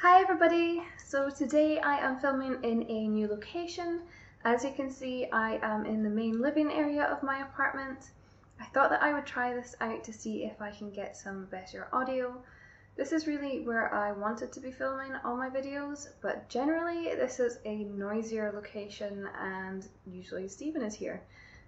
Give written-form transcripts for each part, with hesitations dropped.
Hi everybody! So today I am filming in a new location. As you can see, I am in the main living area of my apartment. I thought that I would try this out to see if I can get some better audio. This is really where I wanted to be filming all my videos, but generally this is a noisier location and usually Stephen is here.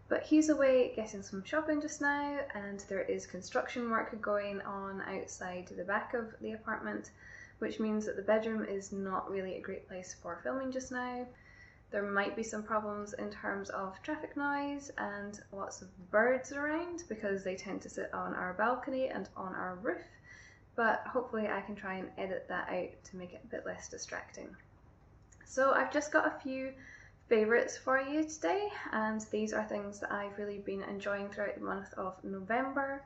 But he's away getting some shopping just now, and there is construction work going on outside the back of the apartment, which means that the bedroom is not really a great place for filming just now. There might be some problems in terms of traffic noise and lots of birds around because they tend to sit on our balcony and on our roof, but hopefully I can try and edit that out to make it a bit less distracting. So I've just got a few favourites for you today, and these are things that I've really been enjoying throughout the month of November.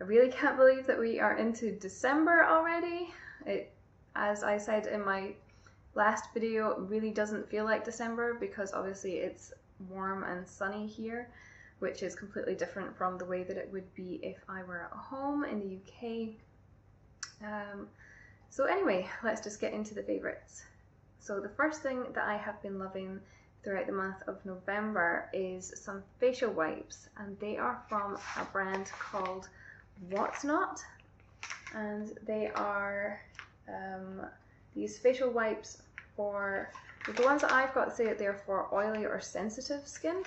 I really can't believe that we are into December already. As I said in my last video, it really doesn't feel like December because obviously it's warm and sunny here, which is completely different from the way that it would be if I were at home in the UK. So anyway, let's just get into the favourites. So the first thing that I have been loving throughout the month of November is some facial wipes, and they are from a brand called What's Not, and they are these facial wipes for the ones that I've got say that they're for oily or sensitive skin,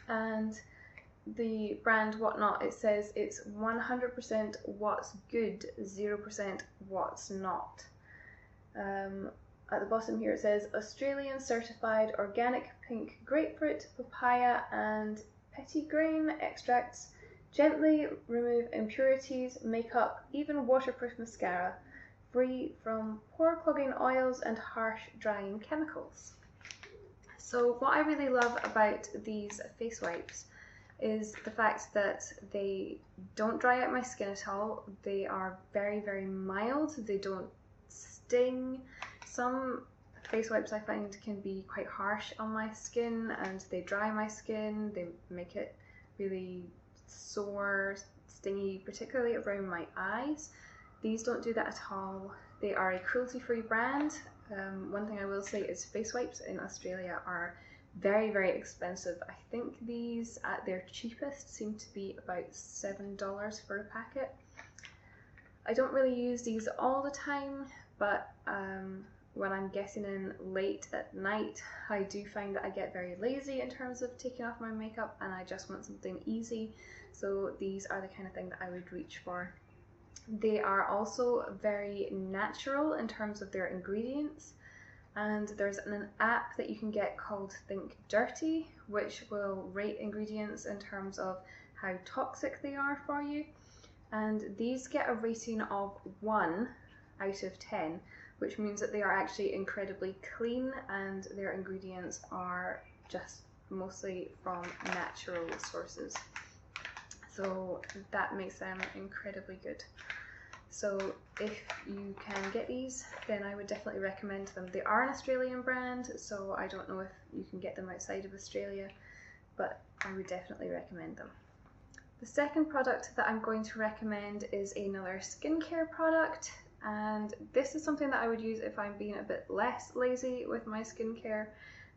and the brand Whatnot, it says it's 100% what's good, 0% what's not. At the bottom here it says Australian certified organic pink grapefruit, papaya and petitgrain extracts gently remove impurities, makeup, even waterproof mascara, free from pore clogging oils and harsh drying chemicals. So what I really love about these face wipes is the fact that they don't dry out my skin at all. They are very, very mild. They don't sting. Some face wipes I find can be quite harsh on my skin and they dry my skin. They make it really sore, stingy, particularly around my eyes. These don't do that at all. They are a cruelty-free brand. One thing I will say is face wipes in Australia are very, very expensive. I think these at their cheapest seem to be about $7 for a packet. I don't really use these all the time, but when I'm getting in late at night, I do find that I get very lazy in terms of taking off my makeup and I just want something easy. So these are the kind of thing that I would reach for. They are also very natural in terms of their ingredients, and there's an app that you can get called Think Dirty, which will rate ingredients in terms of how toxic they are for you, and these get a rating of 1 out of 10, which means that they are actually incredibly clean and their ingredients are just mostly from natural sources. So that makes them incredibly good. So if you can get these, then I would definitely recommend them. They are an Australian brand, so I don't know if you can get them outside of Australia, but I would definitely recommend them. The second product that I'm going to recommend is another skincare product, and this is something that I would use if I'm being a bit less lazy with my skincare,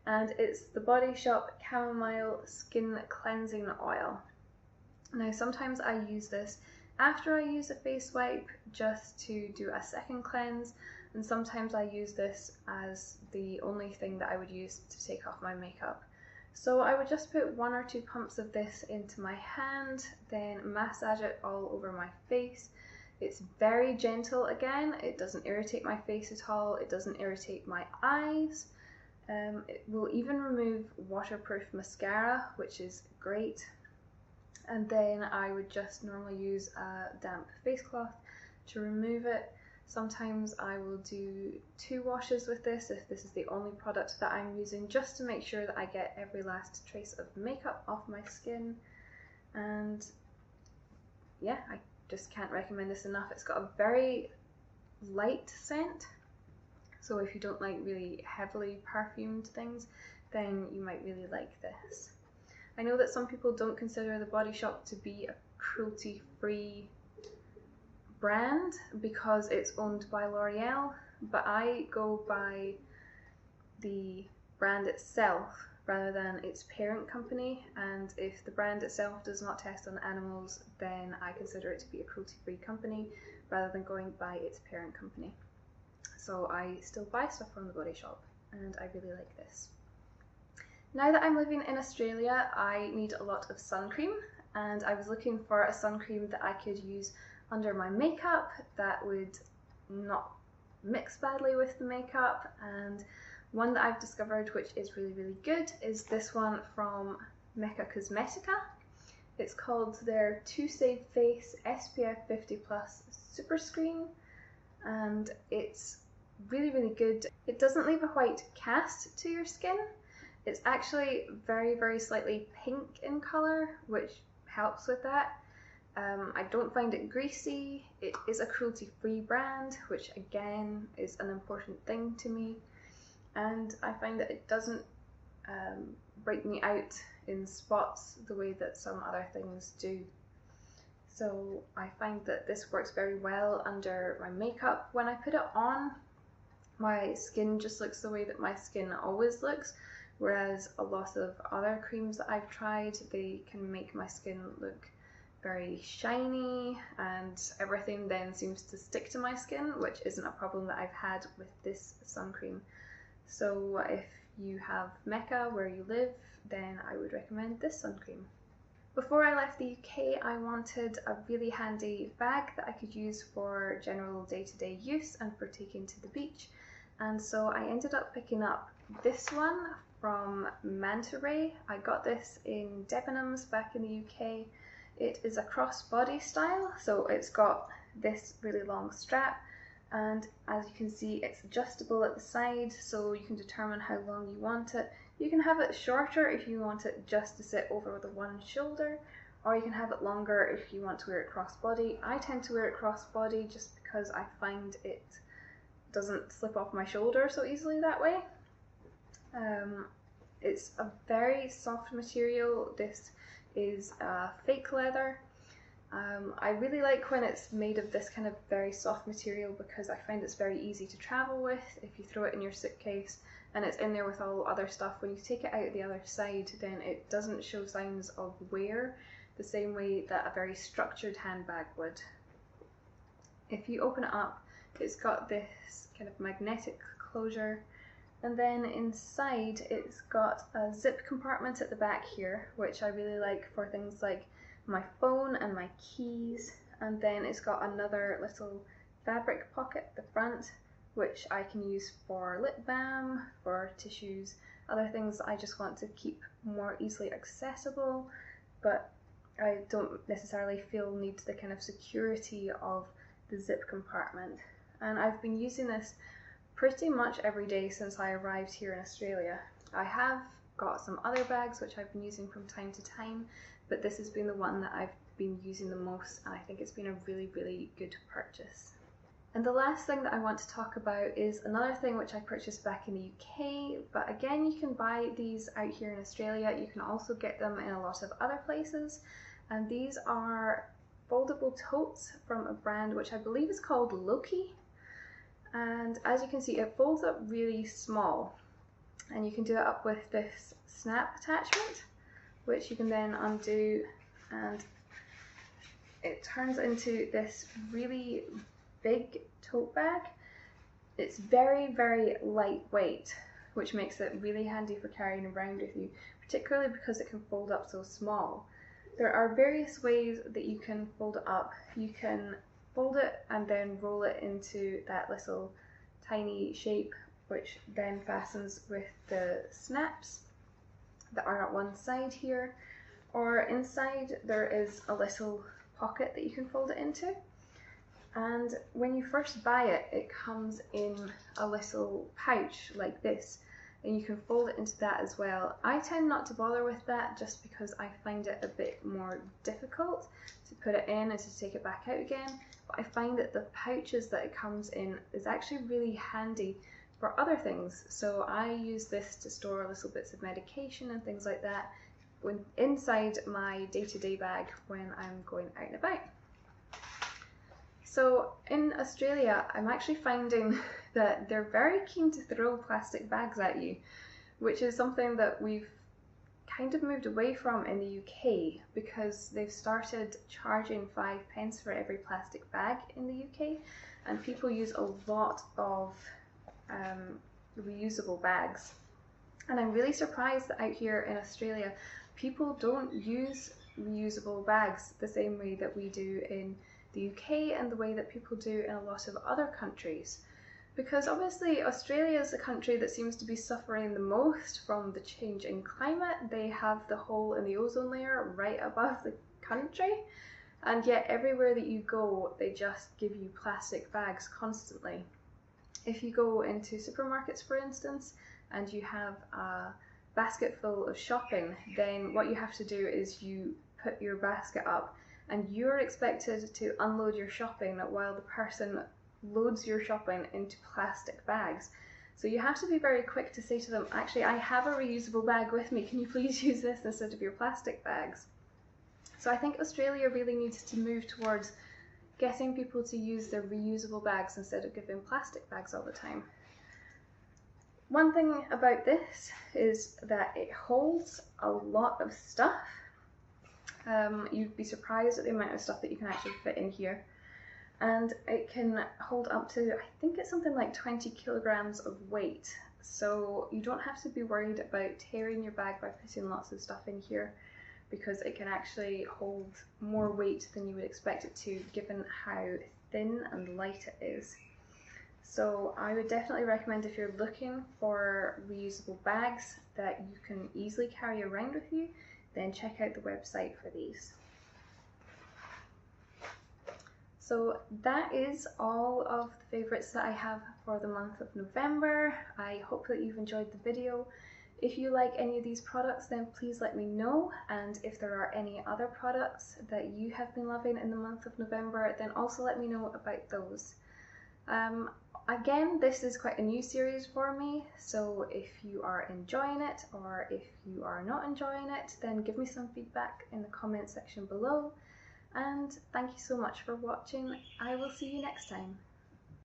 and it's the Body Shop Chamomile Skin Cleansing Oil. Now sometimes I use this after I use a face wipe just to do a second cleanse, and sometimes I use this as the only thing that I would use to take off my makeup. So I would just put 1 or 2 pumps of this into my hand, then massage it all over my face. It's very gentle again, it doesn't irritate my face at all, it doesn't irritate my eyes. It will even remove waterproof mascara, which is great. And then I would just normally use a damp face cloth to remove it. Sometimes I will do 2 washes with this if this is the only product that I'm using, just to make sure that I get every last trace of makeup off my skin. And yeah, I just can't recommend this enough. It's got a very light scent, so if you don't like really heavily perfumed things, then you might really like this. I know that some people don't consider the Body Shop to be a cruelty-free brand because it's owned by L'Oreal, but I go by the brand itself rather than its parent company, and if the brand itself does not test on animals, then I consider it to be a cruelty-free company rather than going by its parent company. So I still buy stuff from the Body Shop, and I really like this. Now that I'm living in Australia, I need a lot of sun cream, and I was looking for a sun cream that I could use under my makeup that would not mix badly with the makeup, and one that I've discovered which is really good is this one from Mecca. It's called their To Save Face SPF 50+ Super Screen, and it's really good. It doesn't leave a white cast to your skin. It's actually very slightly pink in colour, which helps with that. I don't find it greasy. It is a cruelty-free brand, which again is an important thing to me. And I find that it doesn't break me out in spots the way that some other things do. So I find that this works very well under my makeup. When I put it on, my skin just looks the way that my skin always looks, whereas a lot of other creams that I've tried, they can make my skin look very shiny, and everything then seems to stick to my skin, which isn't a problem that I've had with this sun cream. So if you have Mecca where you live, then I would recommend this sun cream. Before I left the UK, I wanted a really handy bag that I could use for general day-to-day use and for taking to the beach, and so I ended up picking up this one from Manta. I got this in Debenhams back in the UK. It is a crossbody style, so it's got this really long strap, and as you can see it's adjustable at the side, so you can determine how long you want it. You can have it shorter if you want it just to sit over the one shoulder, or you can have it longer if you want to wear it crossbody. I tend to wear it crossbody just because I find it doesn't slip off my shoulder so easily that way. It's a very soft material. This is fake leather. I really like when it's made of this kind of very soft material because I find it's very easy to travel with. If you throw it in your suitcase and it's in there with all other stuff, when you take it out the other side, then it doesn't show signs of wear the same way that a very structured handbag would. If you open it up, it's got this kind of magnetic closure, and then inside it's got a zip compartment at the back here, which I really like for things like my phone and my keys. And then it's got another little fabric pocket at the front, which I can use for lip balm, for tissues, other things I just want to keep more easily accessible, but I don't necessarily feel need the kind of security of the zip compartment. And I've been using this pretty much every day since I arrived here in Australia. I have got some other bags which I've been using from time to time, but this has been the one that I've been using the most, and I think it's been a really good purchase. And the last thing that I want to talk about is another thing which I purchased back in the UK, but again you can buy these out here in Australia. You can also get them in a lot of other places, and these are foldable totes from a brand which I believe is called Loki. And as you can see, it folds up really small, and you can do it up with this snap attachment, which you can then undo, and it turns into this really big tote bag. It's very lightweight, which makes it really handy for carrying around with you, particularly because it can fold up so small. There are various ways that you can fold it up. You can fold it and then roll it into that little tiny shape, which then fastens with the snaps that are at one side here, or inside there is a little pocket that you can fold it into. And when you first buy it, it comes in a little pouch like this, and you can fold it into that as well. I tend not to bother with that just because I find it a bit more difficult to put it in and to take it back out again. But I find that the pouches that it comes in is actually really handy for other things. So I use this to store little bits of medication and things like that when inside my day-to-day bag when I'm going out and about. So in Australia, I'm actually finding that they're very keen to throw plastic bags at you, which is something that we've kind of moved away from in the UK, because they've started charging 5 pence for every plastic bag in the UK, and people use a lot of reusable bags. And I'm really surprised that out here in Australia, people don't use reusable bags the same way that we do in the UK and the way that people do in a lot of other countries. Because obviously Australia is the country that seems to be suffering the most from the change in climate. They have the hole in the ozone layer right above the country, and yet everywhere that you go, they just give you plastic bags constantly. If you go into supermarkets, for instance, and you have a basket full of shopping, then what you have to do is you put your basket up and you're expected to unload your shopping while the person loads your shopping into plastic bags. So you have to be very quick to say to them, actually, I have a reusable bag with me, can you please use this instead of your plastic bags? So I think Australia really needs to move towards getting people to use their reusable bags instead of giving plastic bags all the time. One thing about this is that it holds a lot of stuff. You'd be surprised at the amount of stuff that you can actually fit in here. And it can hold up to, I think it's something like 20 kilograms of weight. So you don't have to be worried about tearing your bag by putting lots of stuff in here, because it can actually hold more weight than you would expect it to, given how thin and light it is. So I would definitely recommend, if you're looking for reusable bags that you can easily carry around with you, then check out the website for these. So that is all of the favourites that I have for the month of November. I hope that you've enjoyed the video. If you like any of these products, then please let me know, and if there are any other products that you have been loving in the month of November, then also let me know about those. Again, this is quite a new series for me, so if you are enjoying it or if you are not enjoying it, then give me some feedback in the comment section below. And thank you so much for watching. I will see you next time.